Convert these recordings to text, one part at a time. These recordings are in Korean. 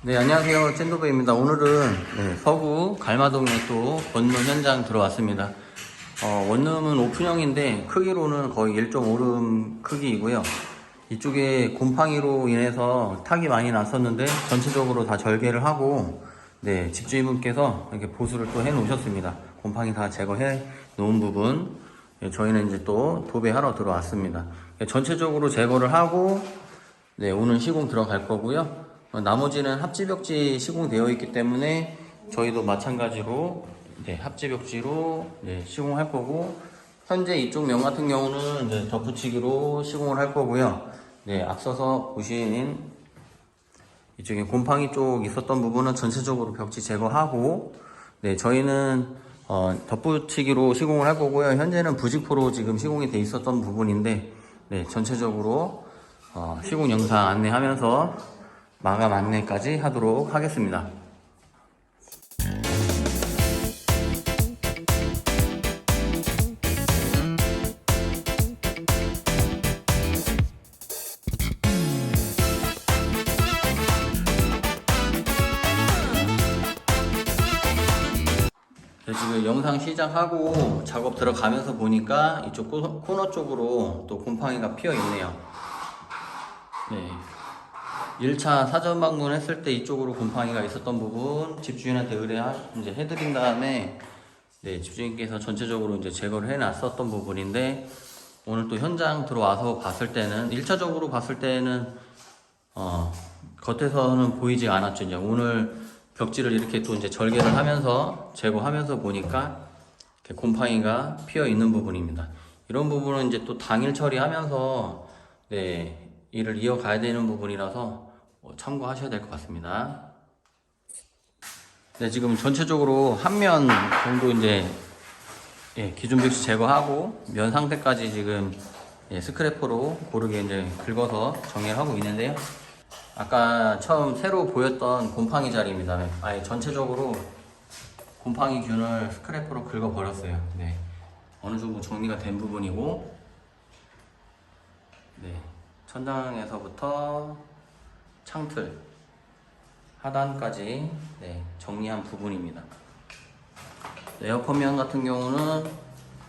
네, 안녕하세요. 찐도배입니다. 오늘은 서구 갈마동에 또 원룸 현장 들어왔습니다. 원룸은 오픈형인데 크기로는 거의 1.5룸 크기이고요. 이쪽에 곰팡이로 인해서 탁이 많이 났었는데 전체적으로 다 절개를 하고 집주인분께서 이렇게 보수를 또 해 놓으셨습니다. 곰팡이 다 제거해 놓은 부분 저희는 이제 또 도배하러 들어왔습니다. 전체적으로 제거를 하고 오늘 시공 들어갈 거고요. 나머지는 합지벽지 시공되어 있기 때문에 저희도 마찬가지로 합지벽지로 시공할 거고, 현재 이쪽 면 같은 경우는 이제 덧붙이기로 시공을 할 거고요. 앞서서 보신 이쪽에 곰팡이 쪽 있었던 부분은 전체적으로 벽지 제거하고, 저희는 덧붙이기로 시공을 할 거고요. 현재는 부직포로 지금 시공이 돼 있었던 부분인데 전체적으로 시공 영상 안내하면서 마감 안내까지 하도록 하겠습니다. 지금 영상 시작하고 작업 들어가면서 보니까 이쪽 코너 쪽으로 또 곰팡이가 피어 있네요. 1차 사전 방문했을 때 이쪽으로 곰팡이가 있었던 부분 집주인한테 이제 해드린 다음에 집주인께서 전체적으로 이제 제거를 해놨었던 부분인데, 오늘 또 현장 들어와서 봤을 때는 1차적으로 봤을 때는 겉에서는 보이지 않았죠. 이제 오늘 벽지를 이렇게 또 이제 절개를 하면서 제거하면서 보니까 이렇게 곰팡이가 피어 있는 부분입니다. 이런 부분은 이제 또 당일 처리하면서 일을 이어가야 되는 부분이라서 참고하셔야 될 것 같습니다. 지금 전체적으로 한 면 정도 이제 기존 벽지 제거하고 면 상태까지 지금 스크래퍼로 고르게 이제 긁어서 정리를 하고 있는데요. 아까 처음 새로 보였던 곰팡이 자리입니다. 아예 전체적으로 곰팡이 균을 스크래퍼로 긁어 버렸어요. 어느 정도 정리가 된 부분이고, 천장에서부터 창틀 하단까지 정리한 부분입니다. 에어컨면 같은 경우는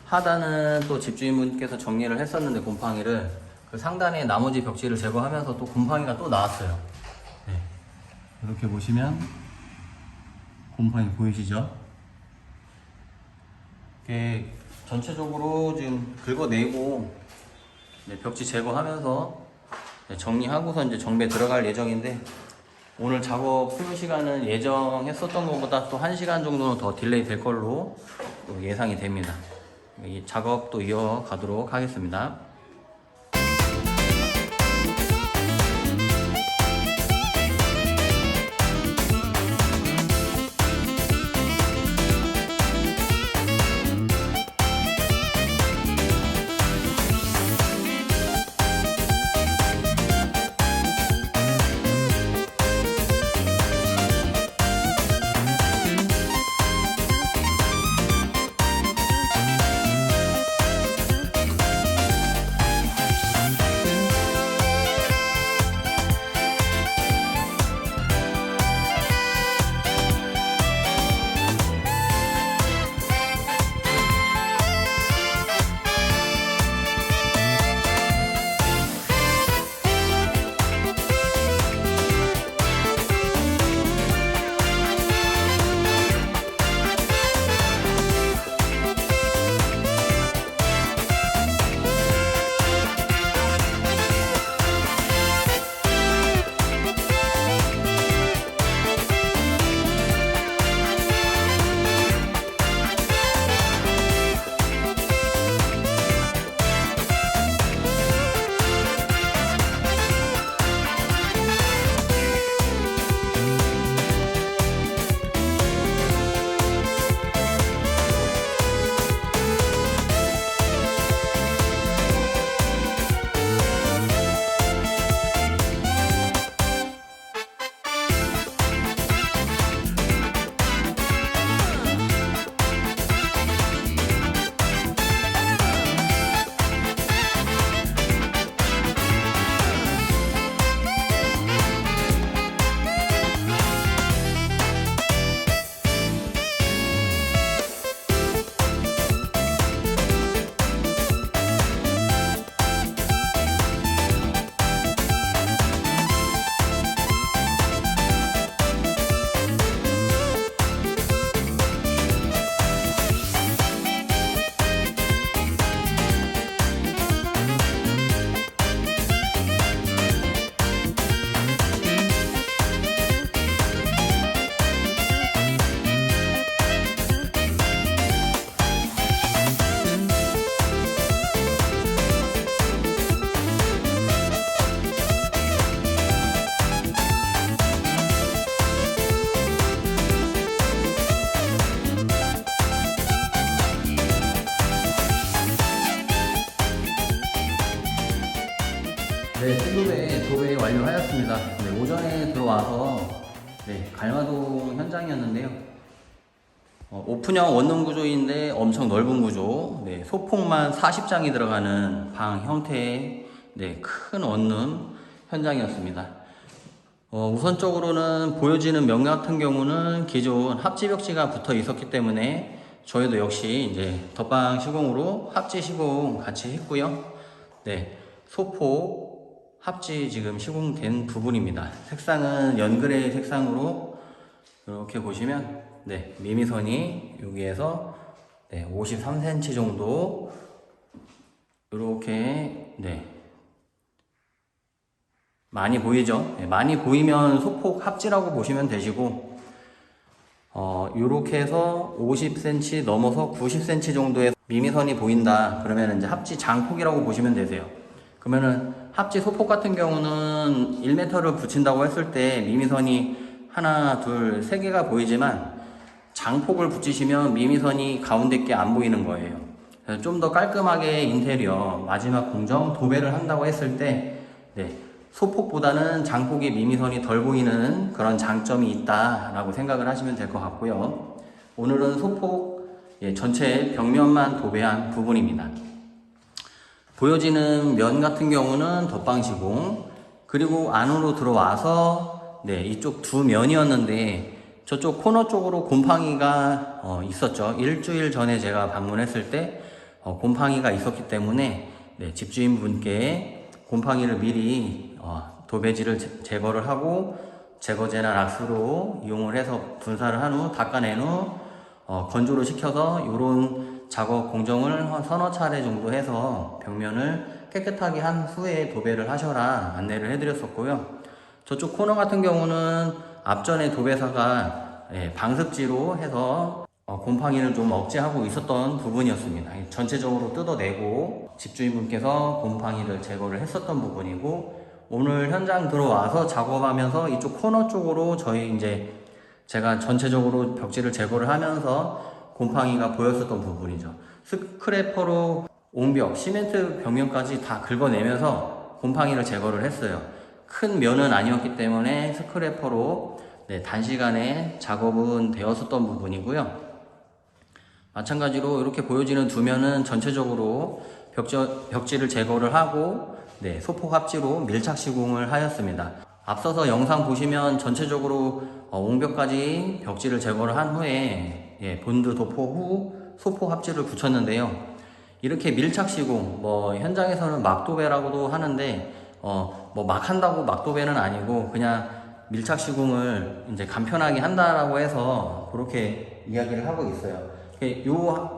하단은 또 집주인분께서 정리를 했었는데 곰팡이를 그 상단에 나머지 벽지를 제거하면서 또 곰팡이가 또 나왔어요. 이렇게 보시면 곰팡이 보이시죠? 이렇게 전체적으로 지금 긁어내고 벽지 제거하면서 정리하고서 이제 정비에 들어갈 예정인데, 오늘 작업 소요 시간은 예정했었던 것보다 또 1시간 정도는 더 딜레이 될 걸로 예상이 됩니다. 이 작업도 이어가도록 하겠습니다. 찐도배 도배 완료하였습니다. 네, 오전에 들어와서 갈마동 현장이었는데요. 오픈형 원룸 구조인데 엄청 넓은 구조, 소폭만 40장이 들어가는 방 형태의 큰 원룸 현장이었습니다. 우선적으로는 보여지는 면 같은 경우는 기존 합지 벽지가 붙어 있었기 때문에 저희도 역시 이제 덧방 시공으로 합지 시공 같이 했고요. 소폭 합지 지금 시공된 부분입니다. 색상은 연그레이 색상으로 이렇게 보시면 미미선이 여기에서 53cm 정도 이렇게 많이 보이죠? 많이 보이면 소폭 합지라고 보시면 되시고 이렇게 해서 50cm 넘어서 90cm 정도의 미미선이 보인다 그러면 이제 합지 장폭이라고 보시면 되세요. 그러면은 합지 소폭 같은 경우는 1m를 붙인다고 했을 때 미미선이 하나, 둘, 세 개가 보이지만 장폭을 붙이시면 미미선이 가운데 게 안 보이는 거예요. 좀 더 깔끔하게 인테리어 마지막 공정 도배를 한다고 했을 때 소폭보다는 장폭의 미미선이 덜 보이는 그런 장점이 있다라고 생각을 하시면 될 것 같고요. 오늘은 소폭 전체 벽면만 도배한 부분입니다. 보여지는 면 같은 경우는 덧방 시공, 그리고 안으로 들어와서 이쪽 두 면이었는데 저쪽 코너 쪽으로 곰팡이가 있었죠. 일주일 전에 제가 방문했을 때 곰팡이가 있었기 때문에 집주인분께 곰팡이를 미리 도배지를 제거를 하고 제거제나 락스로 이용을 해서 분사를 한 후 닦아낸 후 건조를 시켜서 이런 작업 공정을 한 서너 차례 정도 해서 벽면을 깨끗하게 한 후에 도배를 하셔라 안내를 해드렸었고요. 저쪽 코너 같은 경우는 앞전에 도배사가 방습지로 해서 곰팡이를 좀 억제하고 있었던 부분이었습니다. 전체적으로 뜯어내고 집주인분께서 곰팡이를 제거를 했었던 부분이고, 오늘 현장 들어와서 작업하면서 이쪽 코너 쪽으로 저희 이제 제가 전체적으로 벽지를 제거를 하면서 곰팡이가 보였었던 부분이죠. 스크래퍼로 옹벽, 시멘트 벽면까지 다 긁어내면서 곰팡이를 제거를 했어요. 큰 면은 아니었기 때문에 스크래퍼로 단시간에 작업은 되었었던 부분이고요. 마찬가지로 이렇게 보여지는 두 면은 전체적으로 벽지를 제거를 하고 소폭 합지로 밀착 시공을 하였습니다. 앞서서 영상 보시면 전체적으로 옹벽까지 벽지를 제거를 한 후에 본드 도포 후 소폭 합지를 붙였는데요. 이렇게 밀착 시공, 현장에서는 막도배라고도 하는데 막 한다고 막도배는 아니고 그냥 밀착 시공을 이제 간편하게 한다라고 해서 그렇게 이야기를 하고 있어요. 이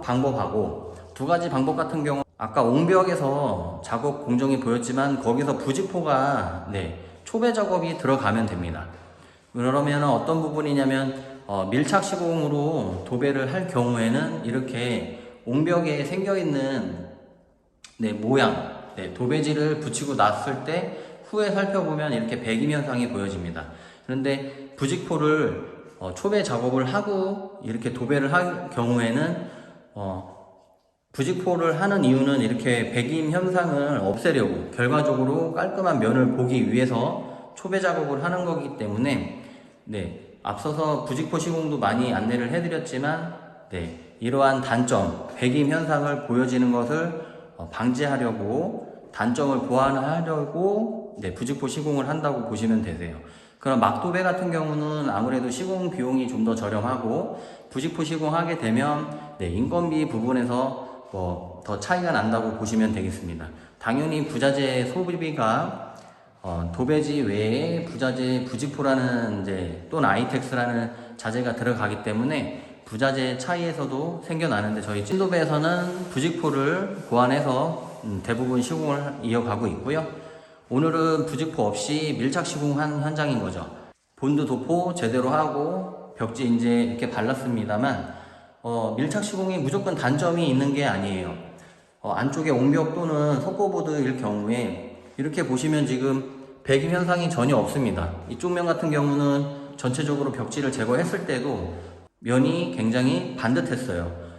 방법하고 두 가지 방법 같은 경우, 아까 옹벽에서 작업 공정이 보였지만 거기서 부직포가 초배 작업이 들어가면 됩니다. 그러면 어떤 부분이냐면 밀착 시공으로 도배를 할 경우에는 이렇게 옹벽에 생겨있는 모양, 도배지를 붙이고 났을 때 후에 살펴보면 이렇게 배김 현상이 보여집니다. 그런데 부직포를 초배 작업을 하고 이렇게 도배를 할 경우에는 부직포를 하는 이유는 이렇게 배김 현상을 없애려고, 결과적으로 깔끔한 면을 보기 위해서 초배 작업을 하는 거기 때문에 앞서서 부직포 시공도 많이 안내를 해드렸지만 이러한 단점, 배김 현상을 보여지는 것을 방지하려고, 단점을 보완하려고 부직포 시공을 한다고 보시면 되세요. 그럼 막도배 같은 경우는 아무래도 시공 비용이 좀 더 저렴하고, 부직포 시공하게 되면 인건비 부분에서 더 차이가 난다고 보시면 되겠습니다. 당연히 부자재 소비비가 도배지 외에 부자재 부직포라는 또는 아이텍스라는 자재가 들어가기 때문에 부자재 차이에서도 생겨나는데, 저희 찐도배에서는 부직포를 고안해서 대부분 시공을 이어가고 있고요. 오늘은 부직포 없이 밀착 시공한 현장인 거죠. 본드 도포 제대로 하고 벽지 이제 이렇게 발랐습니다만 밀착 시공이 무조건 단점이 있는 게 아니에요. 안쪽에 옹벽 또는 속고보드일 경우에 이렇게 보시면 지금 배김 현상이 전혀 없습니다. 이쪽 면 같은 경우는 전체적으로 벽지를 제거했을 때도 면이 굉장히 반듯했어요.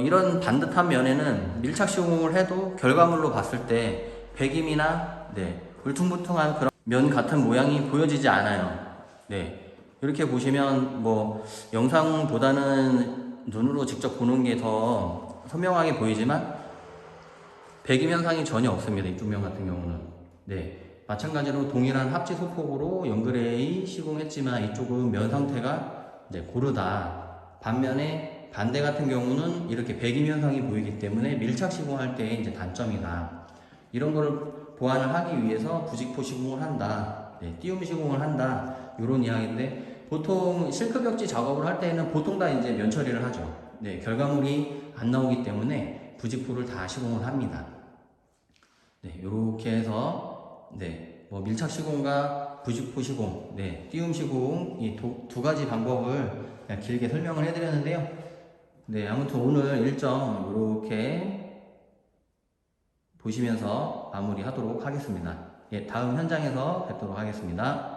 이런 반듯한 면에는 밀착 시공을 해도 결과물로 봤을 때 배김이나 울퉁불퉁한 그런 면 같은 모양이 보여지지 않아요. 네, 이렇게 보시면 뭐 영상보다는 눈으로 직접 보는 게 더 선명하게 보이지만 배김 현상이 전혀 없습니다. 이쪽 면 같은 경우는. 네, 마찬가지로 동일한 합지 소폭으로 연그레이 시공했지만 이쪽은 면 상태가 이제 고르다. 반면에 반대 같은 경우는 이렇게 배김 현상이 보이기 때문에 밀착 시공할 때 이제 단점이다. 이런 거를 보완을 하기 위해서 부직포 시공을 한다. 네, 띄움 시공을 한다. 이런 이야기인데 보통 실크 벽지 작업을 할 때는 보통 다 이제 면 처리를 하죠. 네, 결과물이 안 나오기 때문에 부직포를 다 시공을 합니다. 네, 요렇게 해서 네, 뭐 밀착 시공과 부직포 시공, 네, 띄움 시공 이 두 가지 방법을 그냥 길게 설명을 해드렸는데요. 네, 아무튼 오늘 일정 이렇게 보시면서 마무리하도록 하겠습니다. 예, 다음 현장에서 뵙도록 하겠습니다.